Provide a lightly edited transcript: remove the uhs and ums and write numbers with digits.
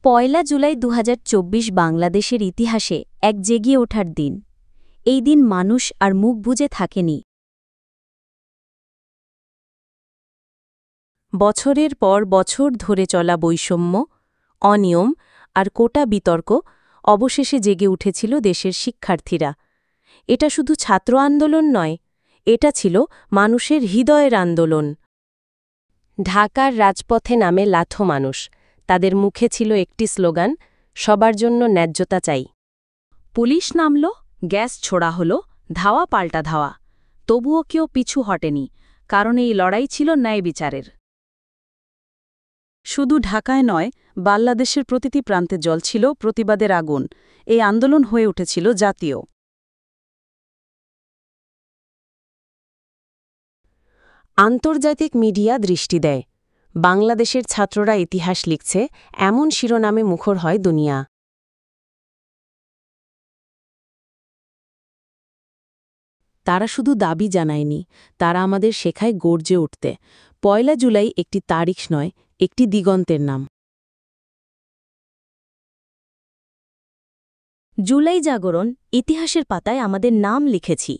১ জুলাই ২০২৪ বাংলাদেশের ইতিহাসে এক জেগে ওঠার দিন। এই দিন মানুষ আর মুখ বুজে থাকেনি। বছরের পর বছর ধরে চলা বৈষম্য, অনিয়ম আর কোটা বিতর্ক অবশেষে জেগে উঠেছিল দেশের শিক্ষার্থীরা। এটা শুধু ছাত্র আন্দোলন নয়, এটা ছিল মানুষের হৃদয়ের আন্দোলন। ঢাকার রাজপথে নামে লাখো মানুষ, তাদের মুখে ছিল একটি স্লোগান, সবার জন্য ন্যায্যতা চাই। পুলিশ নামল, গ্যাস ছোড়া হলো, ধাওয়া পাল্টা ধাওয়া। তবুও কেউ পিছু হটেনি, কারণ এই লড়াই ছিল ন্যায় বিচারের। শুধু ঢাকায় নয়, বাংলাদেশের প্রতিটি প্রান্তে জ্বলছিল প্রতিবাদের আগুন। এই আন্দোলন হয়ে উঠেছিল জাতীয়। আন্তর্জাতিক মিডিয়া দৃষ্টি দেয়। বাংলাদেশের ছাত্ররা ইতিহাস লিখছে, এমন শিরোনামে মুখর হয় দুনিয়া। তারা শুধু দাবি জানায়নি, তারা আমাদের শেখায় গর্জে উঠতে। ১ জুলাই একটি তারিখ নয়, একটি দিগন্তের নাম। জুলাই জাগরণ, ইতিহাসের পাতায় আমাদের নাম লিখেছি।